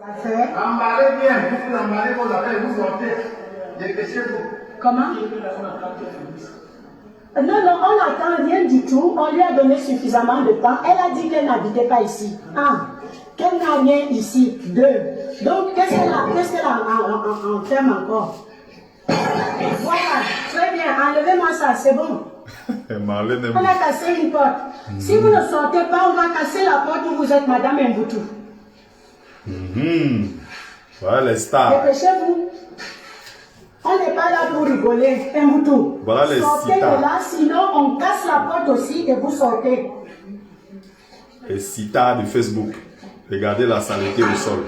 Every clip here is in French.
Emballez bien, vous emballez vos affaires, vous sortez. Dépêchez-vous. Comment? Non, on n'attend rien du tout. On lui a donné suffisamment de temps. Elle a dit qu'elle n'habitait pas ici. Un, qu'elle n'a rien ici. Deux, donc qu'est-ce qu'elle enferme encore? Voilà, très bien, enlevez-moi ça, c'est bon. On a cassé une porte. Si vous ne sortez pas, on va casser la porte où vous êtes, Madame Mboutou. Voilà les stars. Dépêchez-vous. On n'est pas là pour rigoler, Mboutou. Voilà les sortez de là, sinon on casse la porte aussi et vous sortez. Les citas de Facebook. Regardez la saleté au sol.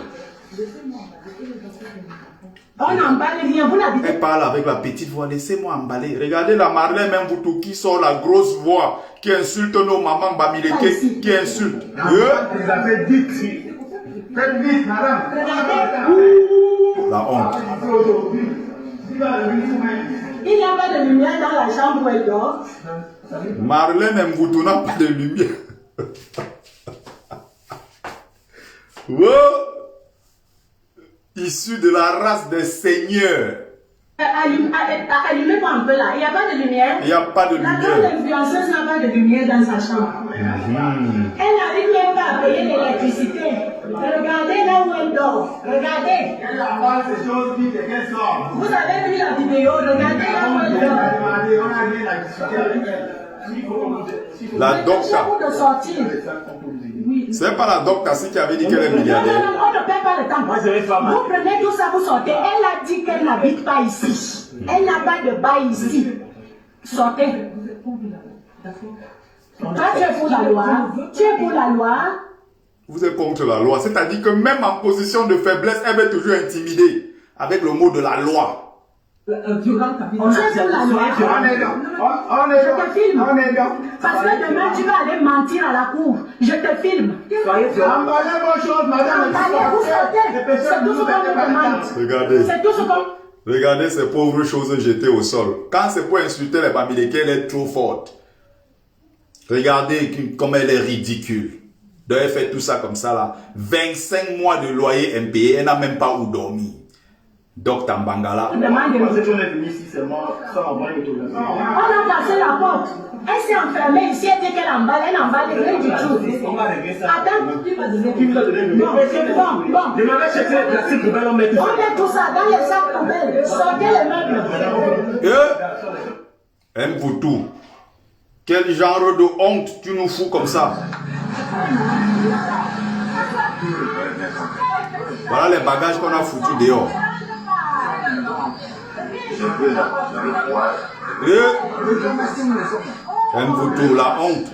On n'emballe rien, vous n'habitez pas. Elle parle avec la petite voix, laissez-moi emballer. Regardez la Marlène Mboutou qui sort la grosse voix, qui insulte nos mamans Bamileke, qui insulte. Vous avez dit, faites vite, madame. La honte. Il n'y a pas de lumière dans la chambre où elle dort. Marlène Mboutou n'a pas de lumière. Wow. Issu de la race des seigneurs. Allumez-moi un peu là, il n'y a pas de lumière. Il n'y a pas de La grande lumière. influenceuse n'a pas de lumière dans sa chambre. Elle n'arrive même pas à payer l'électricité. Regardez là où elle dort. Regardez. Vous avez vu la vidéo, regardez là où elle dort. La docta. De sortir. C'est pas la docta qui avait dit qu'elle est Non, milliardaire. on ne perd pas le temps. Vous prenez tout ça, vous sortez. Elle a dit qu'elle n'habite pas ici. Elle n'a pas de bail ici. Sortez. Toi, tu es pour la loi. Tu es pour la loi. Vous êtes contre la loi. C'est-à-dire que même en position de faiblesse, elle va toujours intimider avec le mot de la loi. On est pour la loi. On est Je te filme. On est là. Parce que demain, tu vas aller mentir à la cour. Je te filme. Emballez vos choses, madame. Emballez, vous sortez. C'est tout ce qu'on me demande. Regardez. C'est tout ce qu'on... Regardez ces pauvres choses jetées au sol. Quand c'est pour insulter les Bamileke, elle est trop forte. Regardez comme elle est ridicule. Donc elle fait tout ça comme ça là. 25 mois de loyer impayé, elle n'a même pas où dormir. Docteur Mbangala. On a cassé la porte. Elle s'est enfermée ici, elle dit qu'elle emballe, elle n'emballe rien du tout. Attends, bon. On met tout ça dans les sacs poubelles. Sortez les meubles. Mboutou, quel genre de honte tu nous fous comme ça? Voilà les bagages qu'on a foutus dehors. Mboutou, la honte.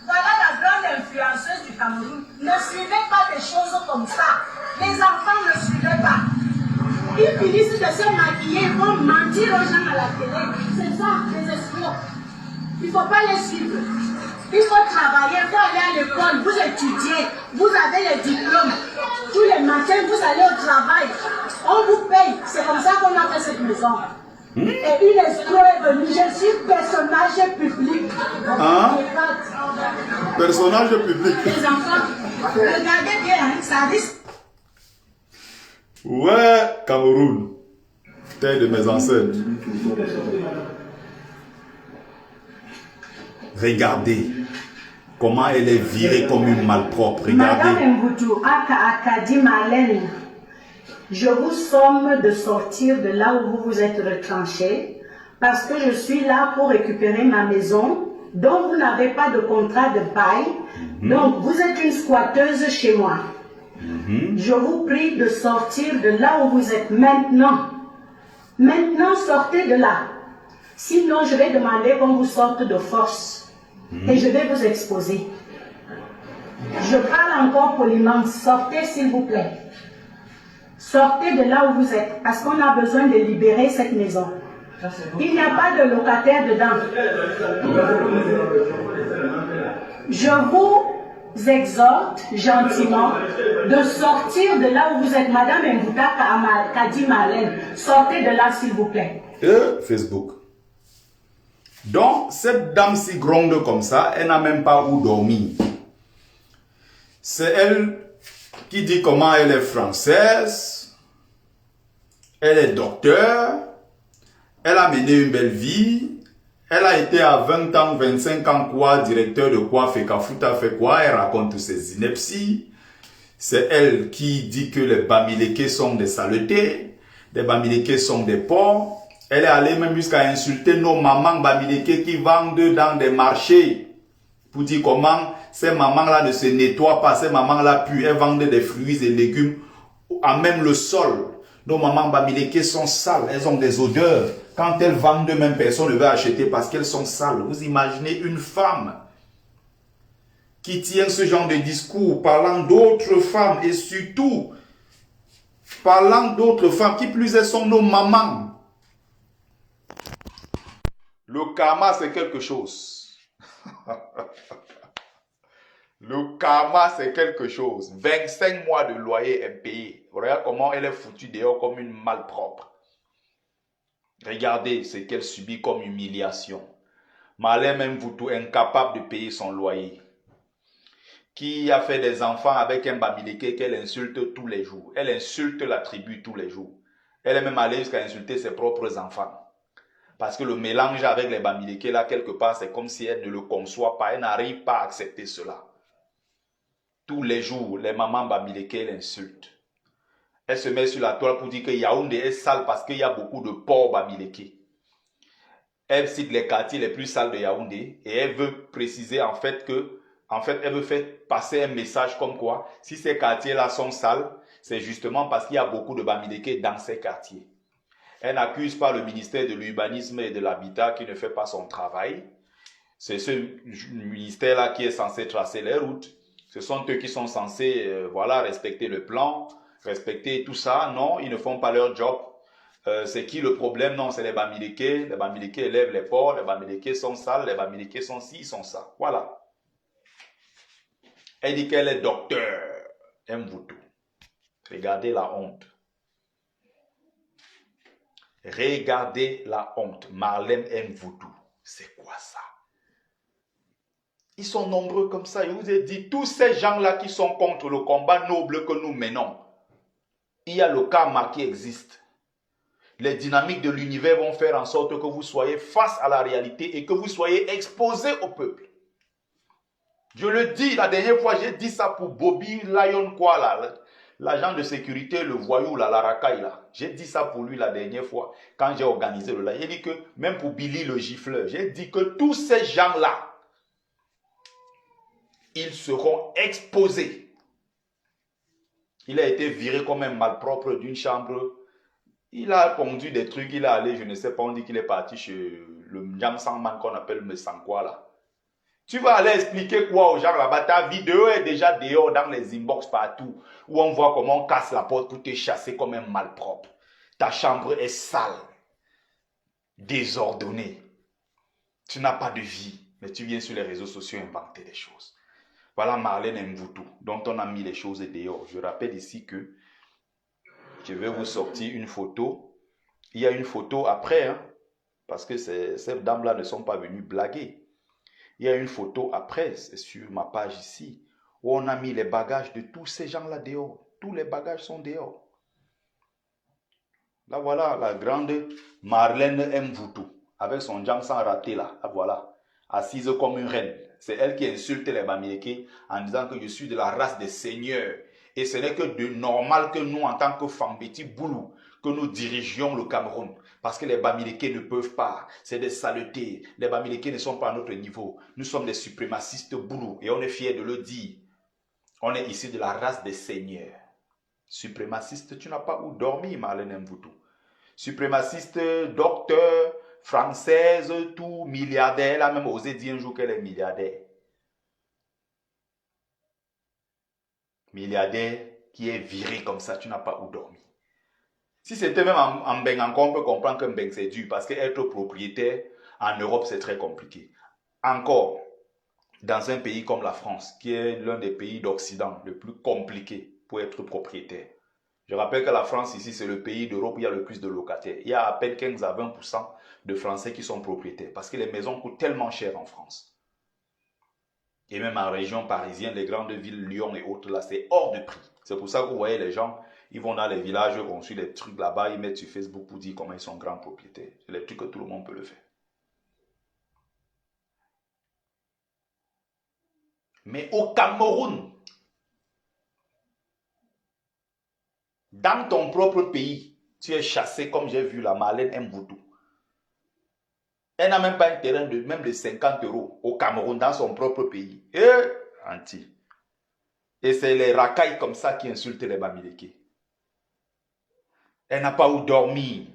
Voilà la grande influenceuse du Cameroun. Ne suivez pas des choses comme ça. Les enfants ne suivez pas. Ils finissent de se maquiller, ils vont mentir aux gens à la télé. C'est ça, les escrocs. Il ne faut pas les suivre. Il faut travailler, il faut aller à l'école, vous étudiez, vous avez les diplômes. Tous les matins, vous allez au travail. On vous paye. C'est comme ça qu'on a fait cette maison. Et une escroc est venue. Je suis personnage public. Hein? Personnage public. Les enfants, regardez bien, hein, ça risque. Ouais, Cameroun. Terre de mes ancêtres. Regardez comment elle est virée comme une malpropre. Regardez. Madame Mboutou, Akadi Marlène, je vous somme de sortir de là où vous vous êtes retranché parce que je suis là pour récupérer ma maison dont vous n'avez pas de contrat de bail. Donc vous êtes une squatteuse chez moi. Je vous prie de sortir de là où vous êtes maintenant. Maintenant, sortez de là. Sinon, je vais demander qu'on vous sorte de force. Et je vais vous exposer. Je parle encore poliment. Sortez, s'il vous plaît. Sortez de là où vous êtes. Parce qu'on a besoin de libérer cette maison. Il n'y a pas de locataire dedans. Je vous exhorte gentiment de sortir de là où vous êtes, Madame Mbouta Kadi Marlène. Sortez de là, s'il vous plaît. Facebook. Donc, cette dame si gronde comme ça, elle n'a même pas où dormir. C'est elle qui dit comment elle est française, elle est docteur, elle a mené une belle vie, elle a été à 20 ans, 25 ans quoi, directeur de quoi, fait Kafuta, fait quoi, elle raconte ses inepties. C'est elle qui dit que les Bamileke sont des saletés, les Bamileke sont des porcs. Elle est allée même jusqu'à insulter nos mamans Bamileke qui vendent dans des marchés. Pour dire comment ces mamans-là ne se nettoient pas, ces mamans-là puent, elles vendent des fruits et légumes à même le sol. Nos mamans Bamileke sont sales, elles ont des odeurs. Quand elles vendent, même personne ne veut acheter parce qu'elles sont sales. Vous imaginez une femme qui tient ce genre de discours parlant d'autres femmes et surtout parlant d'autres femmes qui plus elles sont nos mamans. Le karma c'est quelque chose. Le karma c'est quelque chose. 25 mois de loyer impayé. Regarde comment elle est foutue dehors comme une malpropre. Regardez ce qu'elle subit comme humiliation. Marlène Mvoutou incapable de payer son loyer. Qui a fait des enfants avec un Bamileke qu'elle insulte tous les jours. Elle insulte la tribu tous les jours. Elle est même allée jusqu'à insulter ses propres enfants. Parce que le mélange avec les Bamileke, là, quelque part, c'est comme si elle ne le conçoit pas. Elle n'arrive pas à accepter cela. Tous les jours, les mamans Bamileke l'insultent. Elle se met sur la toile pour dire que Yaoundé est sale parce qu'il y a beaucoup de porcs Bamileke. Elle cite les quartiers les plus sales de Yaoundé et elle veut préciser en fait que elle veut faire passer un message comme quoi, si ces quartiers-là sont sales, c'est justement parce qu'il y a beaucoup de Bamileke dans ces quartiers. Elle n'accuse pas le ministère de l'Urbanisme et de l'Habitat qui ne fait pas son travail. C'est ce ministère-là qui est censé tracer les routes. Ce sont eux qui sont censés respecter le plan, respecter tout ça. Non, ils ne font pas leur job. C'est qui le problème? Non, c'est les Bamileke. Les Bamileke élèvent les porcs, les Bamileke sont sales, les Bamileke sont ci, sont ça. Voilà. Elle dit qu'elle est docteur. Mvoutou. Regardez la honte. Regardez la honte. Marlène Mvoutou. C'est quoi ça? Ils sont nombreux comme ça. Je vous ai dit, tous ces gens-là qui sont contre le combat noble que nous menons, il y a le karma qui existe. Les dynamiques de l'univers vont faire en sorte que vous soyez face à la réalité et que vous soyez exposés au peuple. Je le dis, la dernière fois, j'ai dit ça pour Bobby Lion quoi là, l'agent de sécurité, le voyou là, la racaille là. J'ai dit ça pour lui la dernière fois, quand j'ai organisé le live. J'ai dit que, même pour Billy le gifleur, j'ai dit que tous ces gens-là, ils seront exposés. Il a été viré comme un malpropre d'une chambre. Il a pondu des trucs, il est allé, je ne sais pas, on dit qu'il est parti chez le Mnyam Sangman qu'on appelle Mesankwa là. Tu vas aller expliquer quoi aux gens là-bas? Ta vidéo est déjà dehors dans les inbox partout, où on voit comment on casse la porte pour te chasser comme un malpropre. Ta chambre est sale, désordonnée. Tu n'as pas de vie, mais tu viens sur les réseaux sociaux inventer des choses. Voilà Marlène Mvoutou, dont on a mis les choses dehors. Je rappelle ici que je vais vous sortir une photo. Il y a une photo après, hein, parce que ces dames-là ne sont pas venues blaguer. Il y a une photo après, c'est sur ma page ici, où on a mis les bagages de tous ces gens-là dehors. Tous les bagages sont dehors. Là, voilà la grande Marlène Mvoutou, avec son jam sans raté là. Là, voilà, assise comme une reine. C'est elle qui insulte les Bamileke en disant que je suis de la race des seigneurs. Et ce n'est que de normal que nous, en tant que Fambeti Boulou, que nous dirigions le Cameroun. Parce que les Bamileke ne peuvent pas. C'est des saletés. Les Bamileke ne sont pas à notre niveau. Nous sommes des suprémacistes Boulou. Et on est fiers de le dire. On est ici de la race des seigneurs. Suprémaciste, tu n'as pas où dormir, Marlène Mvoutou. Suprémaciste, docteur, française, tout, milliardaire. Elle a même osé dire un jour qu'elle est milliardaire. Milliardaire qui est viré comme ça, tu n'as pas où dormir. Si c'était même en Mbeng encore, on peut comprendre que Mbeng c'est dur parce qu'être propriétaire en Europe c'est très compliqué. Encore, dans un pays comme la France, qui est l'un des pays d'Occident le plus compliqué pour être propriétaire. Je rappelle que la France ici c'est le pays d'Europe où il y a le plus de locataires. Il y a à peine 15 à 20% de Français qui sont propriétaires parce que les maisons coûtent tellement cher en France. Et même en région parisienne, les grandes villes, Lyon et autres, là, c'est hors de prix. C'est pour ça que vous voyez les gens, ils vont dans les villages, construire des trucs là-bas, ils mettent sur Facebook pour dire comment ils sont grands propriétaires. C'est les trucs que tout le monde peut le faire. Mais au Cameroun, dans ton propre pays, tu es chassé comme j'ai vu la Marlène Mvoutou. Elle n'a même pas un terrain de même de 50 € au Cameroun, dans son propre pays. Anti. Et c'est les racailles comme ça qui insultent les Bamileke. Elle n'a pas où dormir,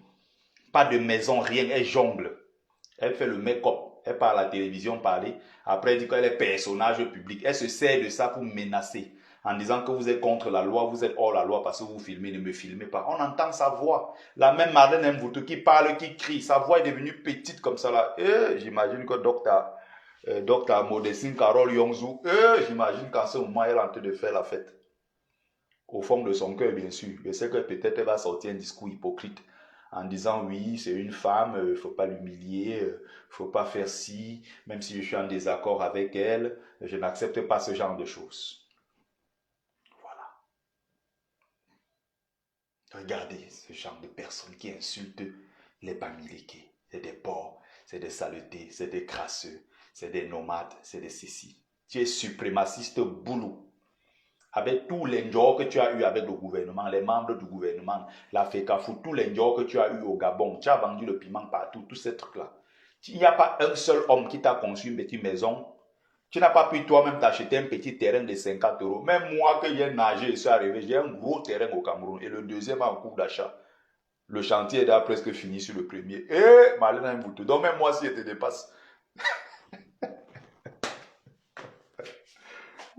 pas de maison, rien, elle jongle. Elle fait le make-up, elle parle à la télévision parler, après elle dit qu'elle est personnage public. Elle se sert de ça pour menacer, en disant que vous êtes contre la loi, vous êtes hors la loi parce que vous filmez, ne me filmez pas. On entend sa voix. La même Marlène Mvoutou qui parle, qui crie, sa voix est devenue petite comme ça là. J'imagine que Docteur Modestine Carole Yongzou, j'imagine qu'en ce moment, elle est en train de faire la fête. Au fond de son cœur, bien sûr. Je sais que peut-être elle va sortir un discours hypocrite en disant oui, c'est une femme, il ne faut pas l'humilier, il ne faut pas faire ci, même si je suis en désaccord avec elle, je n'accepte pas ce genre de choses. Voilà. Regardez ce genre de personnes qui insultent les Bamileke. C'est des porcs, c'est des saletés, c'est des crasseux, c'est des nomades, c'est des cécis. Tu es suprémaciste boulot. Avec tous les njors que tu as eu avec le gouvernement, les membres du gouvernement, la FECAFOU, tous les njors que tu as eu au Gabon, tu as vendu le piment partout, tous ces trucs-là. Il n'y a pas un seul homme qui t'a conçu une petite maison. Tu n'as pas pu toi-même t'acheter un petit terrain de 50 €. Même moi que j'ai nagé, je suis arrivé, j'ai un gros terrain au Cameroun et le deuxième en cours d'achat. Le chantier est déjà presque fini sur le premier. Marlène Mvoutou, donc même moi si je te dépasse.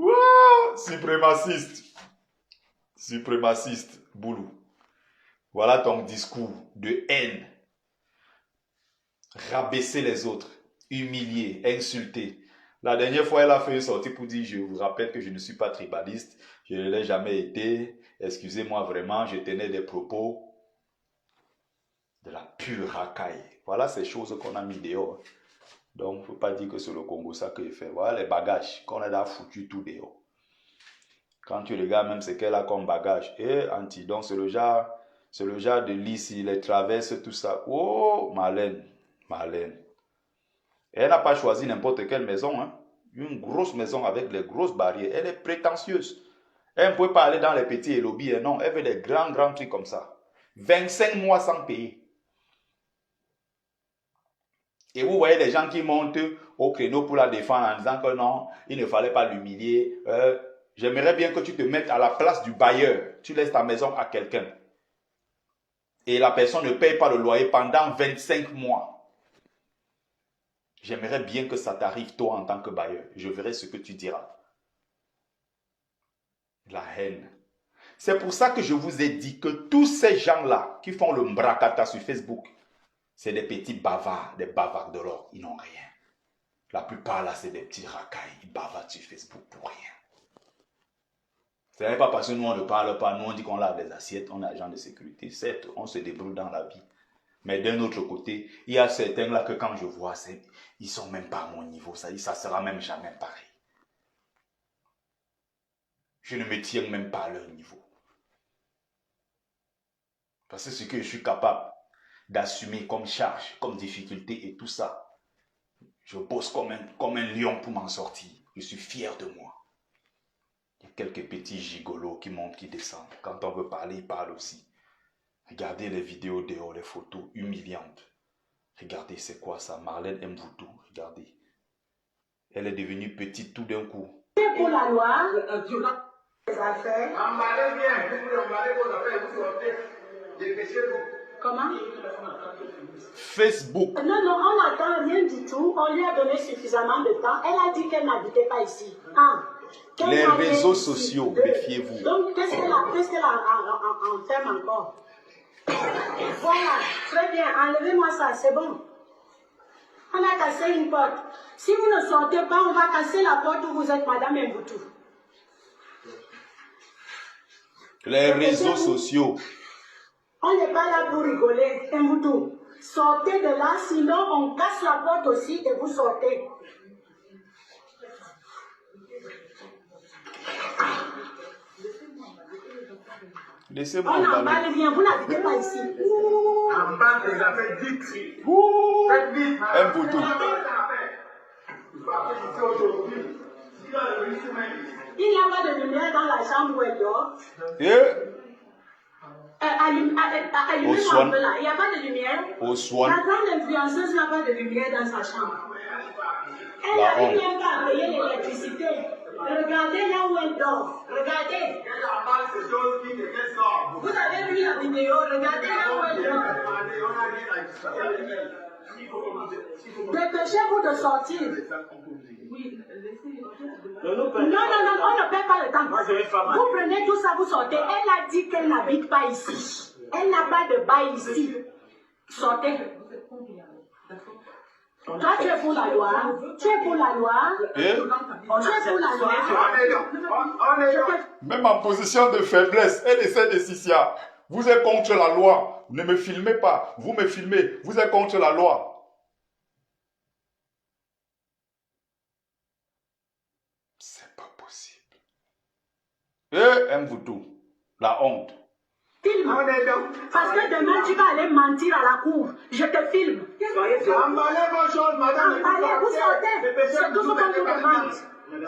Wow, suprémaciste, boulou. Voilà ton discours de haine. Rabaisser les autres, humilier, insulter. La dernière fois, elle a fait une sortie pour dire, je vous rappelle que je ne suis pas tribaliste, je ne l'ai jamais été, excusez-moi vraiment, je tenais des propos de la pure racaille. Voilà ces choses qu'on a mis dehors. Donc, il ne faut pas dire que c'est le Congo ça que je fais. Voilà les bagages qu'on a foutu tout dehors. Quand tu regardes même ce qu'elle a comme bagage. Anti, donc c'est le genre de l'ici, les traverses, tout ça. Oh, Marlène. Elle n'a pas choisi n'importe quelle maison. Hein. Une grosse maison avec les grosses barrières. Elle est prétentieuse. Elle ne peut pas aller dans les petits lobbies. Non, elle veut des grands trucs comme ça. 25 mois sans payer. Et vous voyez les gens qui montent au créneau pour la défendre en disant que non, il ne fallait pas l'humilier. J'aimerais bien que tu te mettes à la place du bailleur. Tu laisses ta maison à quelqu'un. Et la personne ne paye pas le loyer pendant 25 mois. J'aimerais bien que ça t'arrive toi en tant que bailleur. Je verrai ce que tu diras. La haine. C'est pour ça que je vous ai dit que tous ces gens-là qui font le mbrakata sur Facebook, c'est des petits bavards, des bavards de l'or. Ils n'ont rien. La plupart là, c'est des petits racailles. Ils bavardent sur Facebook pour rien. Ce n'est pas parce que nous, on ne parle pas. Nous, on dit qu'on lave les assiettes, on est agent de sécurité. Certes, on se débrouille dans la vie. Mais d'un autre côté, il y a certains là que quand je vois, ils ne sont même pas à mon niveau. Ça ne sera même jamais pareil. Je ne me tiens même pas à leur niveau. Parce que ce que je suis capable d'assumer comme charge, comme difficulté et tout ça, je bosse comme un lion pour m'en sortir. Je suis fier de moi. Il y a quelques petits gigolos qui montent, qui descendent. Quand on veut parler, ils parlent aussi. Regardez les vidéos dehors, les photos humiliantes. Regardez, c'est quoi ça? Marlène Mvoutou, regardez. Elle est devenue petite tout d'un coup. Pour la loi, les affaires. Emballez bien, vous emballez vos affaires, vous sortez. Dépêchez-vous. Comment? Facebook. Non, on n'attend rien du tout. On lui a donné suffisamment de temps. Elle a dit qu'elle n'habitait pas ici. Les réseaux sociaux, méfiez-vous. Donc, qu'est-ce qu'elle enferme encore? Voilà, très bien. Enlevez-moi ça, c'est bon. On a cassé une porte. Si vous ne sortez pas, on va casser la porte où vous êtes, Madame Mvoutou. Les réseaux sociaux. On n'est pas là pour rigoler, Mvoutou. Sortez de là, sinon on casse la porte aussi et vous sortez. Laissez-moi On n'emballe emballer. rien, vous n'habitez pas ici. Emballe les affaires dites. Ouh. Faites vite. Un bouton. Il faut appeler ici aujourd'hui. Si là, le ministre m'a dit. Il n'y a pas de lumière dans la chambre où elle dort. Et Allumez-moi un peu là. Il n'y a pas de lumière. au La soin. grande influenceuse n'a pas de lumière dans sa chambre. Elle La n'arrive honte. même pas à payer l'électricité. Regardez là où elle dort. Regardez. Elle emballe ces choses qui ne qu'elle sort. Vous avez vu la vidéo. Regardez là où elle dort. Demandez, on a rien à discuter avec elle. Dépêchez-vous de sortir. Oui, non, non, non, on ne perd pas le temps. Vous prenez tout ça, vous sortez. Elle a dit qu'elle n'habite pas ici. Elle n'a pas de bail ici. Sortez. Toi, tu es pour la loi. Tu es pour la loi. Et Tu es pour la loi. On est là. même en position de faiblesse, elle essaie de s'issia. Vous êtes contre la loi. Ne me filmez pas. Vous me filmez. Vous êtes contre la loi. C'est pas possible. Et aime-vous tout. La honte. Filme. On est là. Parce que demain, tu vas aller mentir à la cour. Je te filme. Emballez vos choses, madame. Allez, vous sortez. C'est tout ce qu'on vous demande.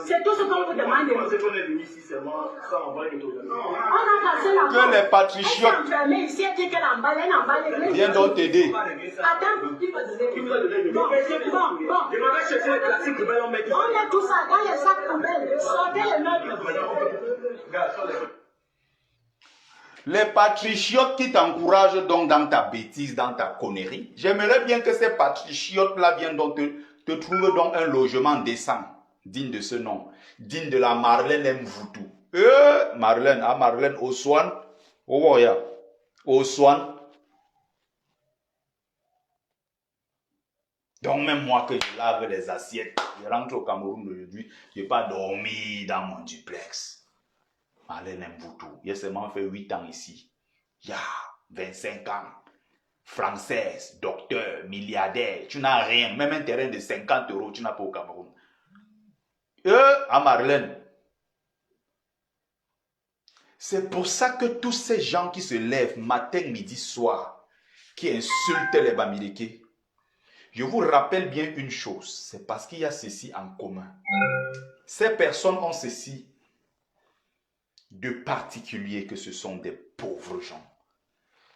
C'est tout ce qu'on vous demande. qu'on est venu ici seulement sans envoyer une autorisation. On a passé la Que porte. les Elle s'est patriotes enfermée ici, elle dit qu'elle emballe, elle emballe. viennent donc t'aider. Attends, qui va donner? Qui vous a donné Bon, bon. Je m'en vais chercher les classiques pour on mettre. On met tout ça dans les sacs poubelles. Sortez les meubles. Les patriotes qui t'encouragent donc dans ta bêtise, dans ta connerie, j'aimerais bien que ces patriotes-là viennent donc te trouver donc un logement décent, digne de ce nom, digne de la Marlène Mvoutou. Marlène, Marlène, Oswan, Owoya, Oswan. Donc même moi que je lave les assiettes, je rentre au Cameroun aujourd'hui, je n'ai pas dormi dans mon duplex. Marlène Mvoutou, il a seulement fait 8 ans ici. Il y a 25 ans. Française, docteur, milliardaire, tu n'as rien. Même un terrain de 50 €, tu n'as pas au Cameroun. À Marlène. C'est pour ça que tous ces gens qui se lèvent matin, midi, soir, qui insultent les Bamileke, je vous rappelle bien une chose, c'est parce qu'il y a ceci en commun. Ces personnes ont ceci de particulier, que ce sont des pauvres gens.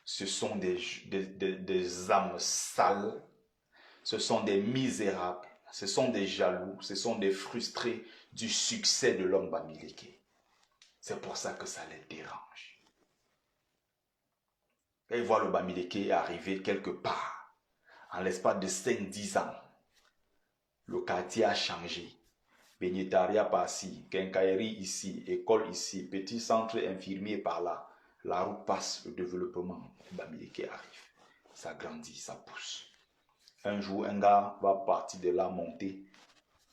Ce sont des âmes sales, ce sont des misérables, ce sont des jaloux, ce sont des frustrés du succès de l'homme Bamileke. C'est pour ça que ça les dérange. Et ils voient le Bamileke arriver quelque part, en l'espace de 5-10 ans. Le quartier a changé. Bénitaria par-ci, quincaillerie ici, école ici, petit centre infirmier par là. La route passe, le développement, Bamileke arrive. Ça grandit, ça pousse. Un jour, un gars va partir de là, monter.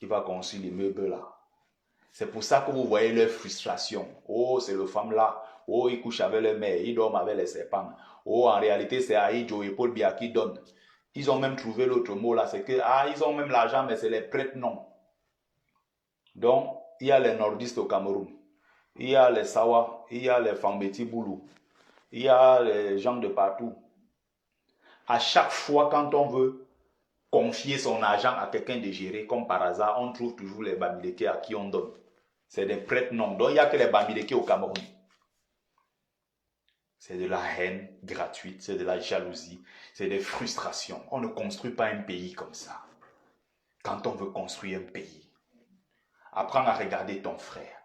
Il va construire les meubles là. C'est pour ça que vous voyez leur frustration. Oh, c'est le femme là. Oh, il couche avec le mère, il dort avec les serpents. Oh, en réalité, c'est Aïdjo et Paul Biya qui donnent. Ils ont même trouvé l'autre mot là, c'est que, ils ont même l'argent, mais c'est les prêtres, non. Donc, il y a les nordistes au Cameroun. Il y a les Sawa, il y a les Fambeti Boulou. Il y a les gens de partout. À chaque fois, quand on veut confier son argent à quelqu'un de gérer, comme par hasard, on trouve toujours les Bamileke à qui on donne. C'est des prêtres, non. Donc, il n'y a que les Bamileke au Cameroun. C'est de la haine gratuite, c'est de la jalousie, c'est des frustrations. On ne construit pas un pays comme ça. Quand on veut construire un pays, apprends à regarder ton frère,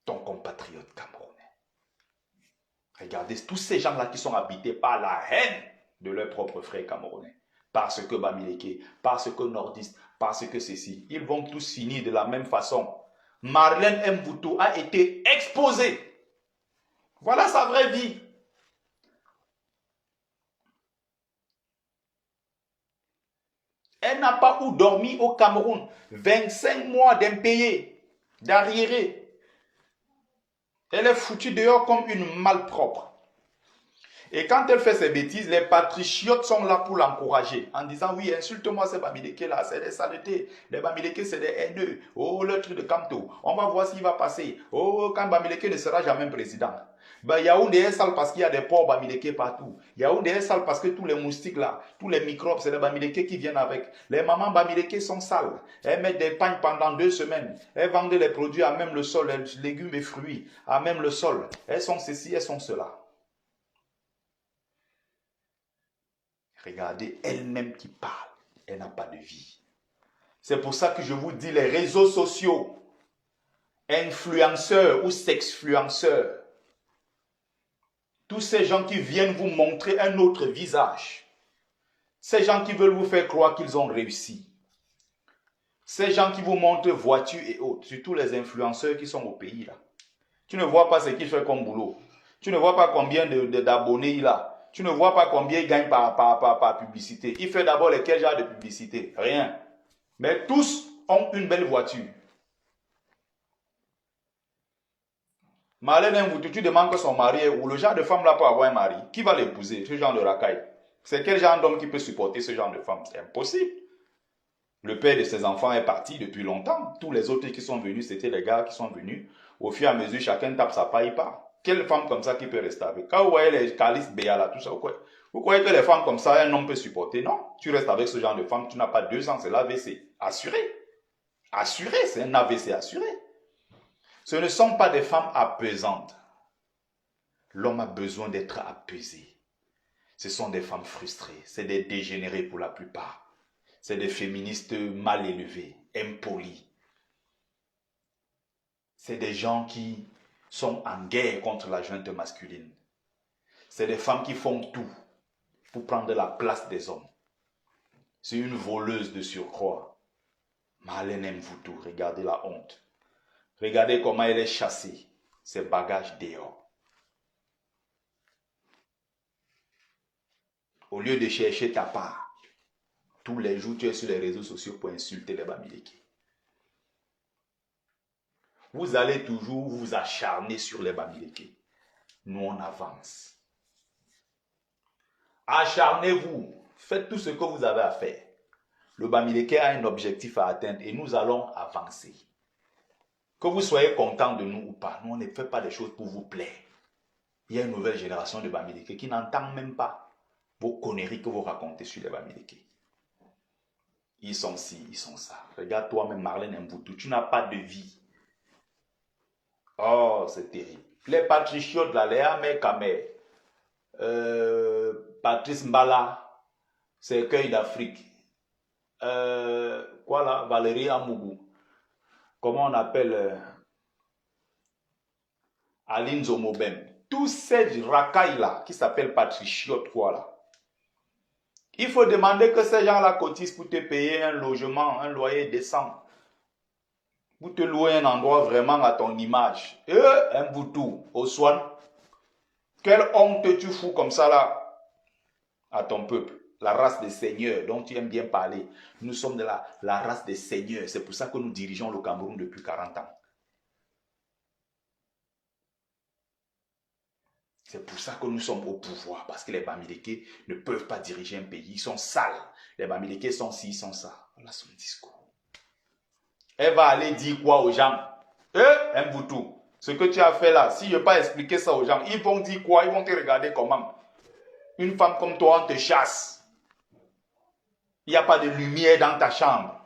ton compatriote camerounais. Regardez tous ces gens-là qui sont habités par la haine de leurs propres frères camerounais. Parce que Bamileke, parce que nordistes, parce que ceci. Ils vont tous finir de la même façon. Marlène Mvoutou a été exposée. Voilà sa vraie vie. Elle n'a pas où dormir au Cameroun. 25 mois d'impayés, d'arriérés. Elle est foutue dehors comme une malpropre. Et quand elle fait ses bêtises, les patriotes sont là pour l'encourager en disant oui, insulte-moi ces Bamileke là, c'est des saletés. Les Bamileke c'est des haineux. Oh, le truc de Kamto, on va voir s'il va passer. Oh, quand Bamileke ne sera jamais président. Ben, Yaoundé est sale parce qu'il y a des porcs Bamileke partout. Yaoundé est sale parce que tous les moustiques là, tous les microbes, c'est les Bamileke qui viennent avec. Les mamans Bamileke sont sales. Elles mettent des pagnes pendant 2 semaines. Elles vendent les produits à même le sol, les légumes et fruits, à même le sol. Elles sont ceci, elles sont cela. Regardez, elle-même qui parle, elle n'a pas de vie. C'est pour ça que je vous dis, les réseaux sociaux, influenceurs ou sexfluenceurs, tous ces gens qui viennent vous montrer un autre visage, ces gens qui veulent vous faire croire qu'ils ont réussi, ces gens qui vous montrent voitures et autres, surtout les influenceurs qui sont au pays là. Tu ne vois pas ce qu'il fait comme boulot. Tu ne vois pas combien d'abonnés il a. Tu ne vois pas combien il gagne par publicité. Il fait d'abord quel genre de publicité? Rien. Mais tous ont une belle voiture. Marlène Mvoutou, tu demandes que son mari ou le genre de femme là peut avoir un mari. Qui va l'épouser? Ce genre de racaille. C'est quel genre d'homme qui peut supporter ce genre de femme? C'est impossible. Le père de ses enfants est parti depuis longtemps. Tous les autres qui sont venus, c'était les gars qui sont venus. Au fur et à mesure, chacun tape sa paille part. Quelle femme comme ça qui peut rester avec? Quand vous voyez les calices béala, tout ça, vous croyez que les femmes comme ça, un homme peut supporter? Non. Tu restes avec ce genre de femme, tu n'as pas 2 ans, c'est l'AVC. Assuré. Assuré, c'est un AVC assuré. Ce ne sont pas des femmes apaisantes. L'homme a besoin d'être apaisé. Ce sont des femmes frustrées. C'est des dégénérés pour la plupart. C'est des féministes mal élevés, impolis. C'est des gens qui sont en guerre contre la junte masculine. C'est des femmes qui font tout pour prendre la place des hommes. C'est une voleuse de surcroît. Marlène Mvoutou, regardez la honte. Regardez comment elle est chassée, ses bagages dehors. Au lieu de chercher ta part, tous les jours tu es sur les réseaux sociaux pour insulter les Bamileke. Vous allez toujours vous acharner sur les Bamileke. Nous on avance. Acharnez-vous, faites tout ce que vous avez à faire. Le Bamileke a un objectif à atteindre et nous allons avancer. Que vous soyez content de nous ou pas, nous on ne fait pas des choses pour vous plaire. Il y a une nouvelle génération de Bamileke qui n'entend même pas vos conneries que vous racontez sur les Bamileke. Ils sont ci, ils sont ça. Regarde toi-même Marlène Mvoutou, tu n'as pas de vie. Oh, c'est terrible. Les patriotes là, les Ahmed Kamer, Patrice Mbala, c'est Cueil d'Afrique. Quoi là, Valérie Amougou. Comment on appelle Aline Zomobem. Tous ces racailles là, qui s'appellent patriotes quoi là. Il faut demander que ces gens là cotisent pour te payer un logement, un loyer décent. Pour te louer un endroit vraiment à ton image. Un boutou, au soin. Quelle honte tu fous comme ça là à ton peuple. La race des seigneurs dont tu aimes bien parler. Nous sommes de la race des seigneurs. C'est pour ça que nous dirigeons le Cameroun depuis 40 ans. C'est pour ça que nous sommes au pouvoir. Parce que les Bamileke ne peuvent pas diriger un pays. Ils sont sales. Les Bamileke sont ci, ils sont ça. Voilà son discours. Elle va aller dire quoi aux gens? Mboutou, ce que tu as fait là, si je n'ai pas expliqué ça aux gens, ils vont dire quoi? Ils vont te regarder comment? Une femme comme toi, on te chasse. Il n'y a pas de lumière dans ta chambre.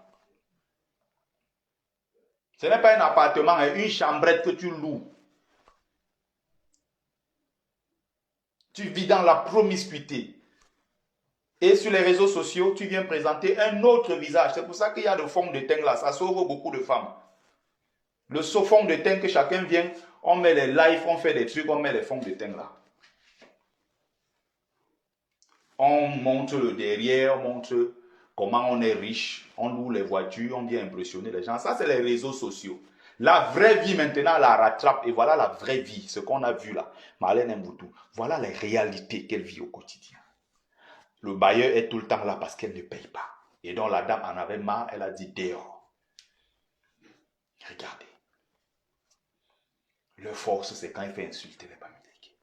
Ce n'est pas un appartement, c'est une chambrette que tu loues. Tu vis dans la promiscuité. Et sur les réseaux sociaux, tu viens présenter un autre visage. C'est pour ça qu'il y a le fond de teint là. Ça sauve beaucoup de femmes. Le fond de teint que chacun vient, on met les lives, on fait des trucs, on met les fonds de teint là. On montre le derrière, on montre comment on est riche, on loue les voitures, on vient impressionner les gens. Ça, c'est les réseaux sociaux. La vraie vie, maintenant, la rattrape. Et voilà la vraie vie, ce qu'on a vu là. Marlène Mvoutou, voilà les réalités qu'elle vit au quotidien. Le bailleur est tout le temps là parce qu'elle ne paye pas. Et donc la dame en avait marre, elle a dit dehors. Regardez. Leur force, c'est quand il fait insulter les Bamileke.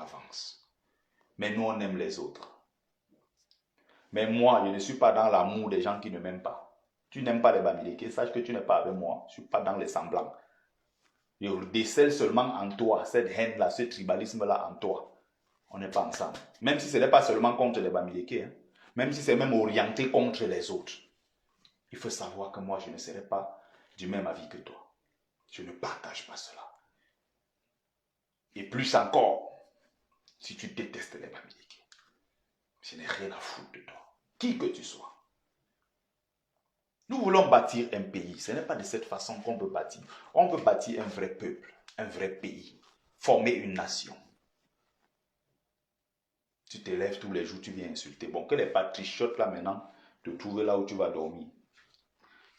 avance. Mais nous, on aime les autres. Mais moi, je ne suis pas dans l'amour des gens qui ne m'aiment pas. Tu n'aimes pas les Bamileke, sache que tu n'es pas avec moi. Je ne suis pas dans les semblants. Je décèle seulement en toi cette haine-là, ce tribalisme-là en toi. On n'est pas ensemble. Même si ce n'est pas seulement contre les Bamileke, hein. Même si c'est même orienté contre les autres. Il faut savoir que moi, je ne serai pas du même avis que toi. Je ne partage pas cela. Et plus encore, si tu détestes les Bamileke, je n'ai rien à foutre de toi. Qui que tu sois. Nous voulons bâtir un pays. Ce n'est pas de cette façon qu'on peut bâtir. On peut bâtir un vrai peuple, un vrai pays. Former une nation. Tu te lèves tous les jours, tu viens insulter. Bon, que les patriotes là maintenant te trouvent là où tu vas dormir.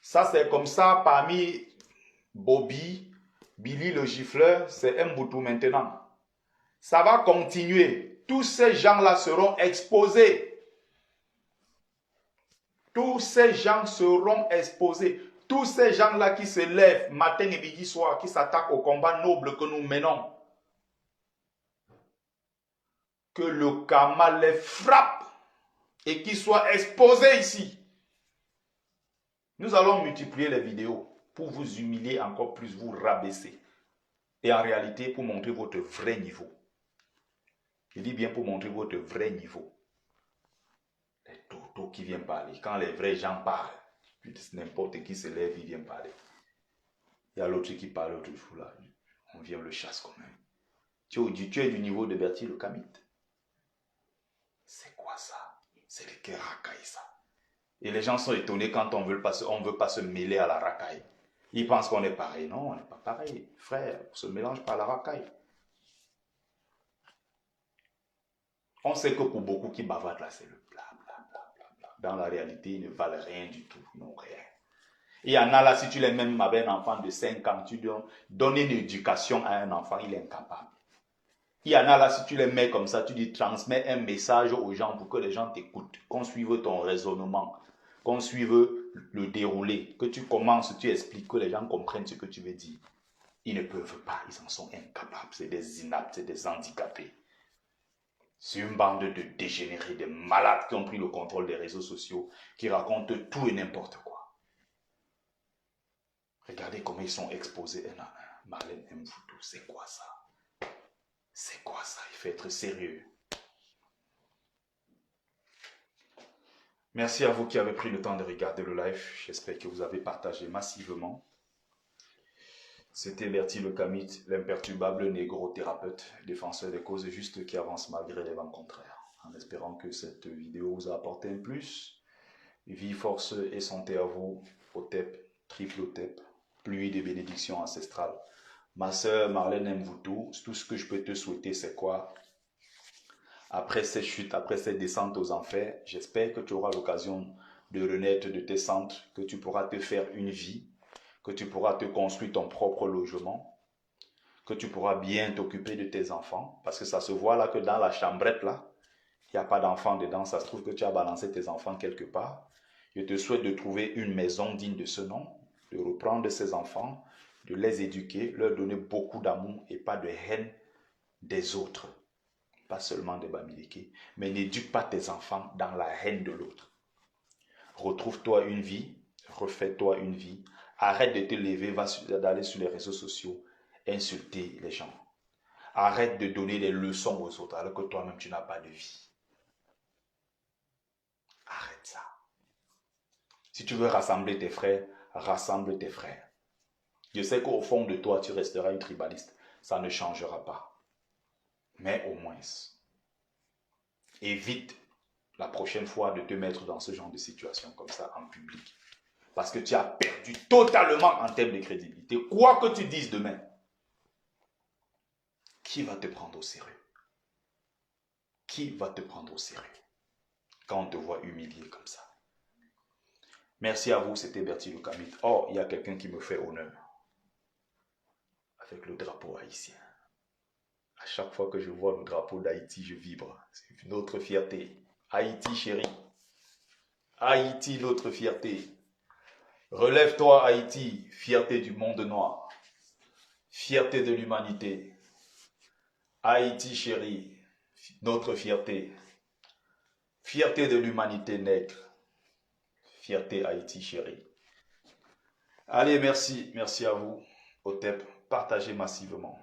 Ça, c'est comme ça parmi Bobby, Billy le gifleur, c'est Mboutou maintenant. Ça va continuer. Tous ces gens-là seront exposés. Tous ces gens seront exposés. Tous ces gens-là qui se lèvent matin et midi soir, qui s'attaquent au combat noble que nous menons. Que le karma les frappe et qu'ils soient exposés ici. Nous allons multiplier les vidéos pour vous humilier encore plus, vous rabaisser. Et en réalité, pour montrer votre vrai niveau. Je dis bien pour montrer votre vrai niveau. Les totos qui viennent parler. Quand les vrais gens parlent, n'importe qui se lève, il vient parler. Il y a l'autre qui parle l'autre jour là. On vient le chasse quand même. Tu es du niveau de Bertie le Kamit. C'est quoi ça? C'est le cœur racaille ça. Et les gens sont étonnés quand on veut pas se mêler à la racaille. Ils pensent qu'on est pareil. Non, on n'est pas pareil. Frère, on se mélange pas à la racaille. On sait que pour beaucoup qui bavardent là, c'est le bla bla bla bla bla. Dans la réalité, ils ne valent rien du tout. Ils n'ont rien. Il y en a là, si tu les mets avec un enfant de 5 ans, tu donnes une éducation à un enfant, il est incapable. Il y en a là, si tu les mets comme ça, tu dis transmets un message aux gens pour que les gens t'écoutent, qu'on suive ton raisonnement, qu'on suive le déroulé, que tu commences, tu expliques, que les gens comprennent ce que tu veux dire. Ils ne peuvent pas, ils en sont incapables, c'est des inaptes, c'est des handicapés. C'est une bande de dégénérés, de malades qui ont pris le contrôle des réseaux sociaux, qui racontent tout et n'importe quoi. Regardez comment ils sont exposés un à un. Marlène Mvuto, c'est quoi ça? C'est quoi ça? Il faut être sérieux. Merci à vous qui avez pris le temps de regarder le live. J'espère que vous avez partagé massivement. C'était Bertie le Kamit, l'imperturbable négro-thérapeute, défenseur des causes justes qui avance malgré les vents contraires. En espérant que cette vidéo vous a apporté un plus. Vie, force et santé à vous. Otep, triple Otep, pluie de bénédictions ancestrales. Ma sœur Marlène Mvuto, tout ce que je peux te souhaiter, c'est quoi? Après ces chutes, après ces descentes aux enfers, j'espère que tu auras l'occasion de renaître de tes centres, que tu pourras te faire une vie, que tu pourras te construire ton propre logement, que tu pourras bien t'occuper de tes enfants, parce que ça se voit là que dans la chambrette là, il n'y a pas d'enfants dedans, ça se trouve que tu as balancé tes enfants quelque part. Je te souhaite de trouver une maison digne de ce nom, de reprendre ces enfants, de les éduquer, leur donner beaucoup d'amour et pas de haine des autres. Pas seulement des Bamileke, mais n'éduque pas tes enfants dans la haine de l'autre. Retrouve-toi une vie, refais-toi une vie, arrête de te lever, d'aller sur les réseaux sociaux, insulter les gens. Arrête de donner des leçons aux autres alors que toi-même tu n'as pas de vie. Arrête ça. Si tu veux rassembler tes frères, rassemble tes frères. Je sais qu'au fond de toi, tu resteras une tribaliste. Ça ne changera pas. Mais au moins, évite la prochaine fois de te mettre dans ce genre de situation comme ça en public. Parce que tu as perdu totalement en termes de crédibilité. Quoi que tu dises demain, qui va te prendre au sérieux? Qui va te prendre au sérieux quand on te voit humilié comme ça? Merci à vous, c'était Bertie le Kamit. Oh, il y a quelqu'un qui me fait honneur. Avec le drapeau haïtien. À chaque fois que je vois le drapeau d'Haïti, je vibre. C'est une autre fierté. Haïti, chérie. Haïti, notre fierté. Relève-toi, Haïti, fierté du monde noir. Fierté de l'humanité. Haïti chérie, notre fierté. Fierté de l'humanité nègre. Fierté Haïti chérie. Allez, merci. Merci à vous. OTEP, partagez massivement.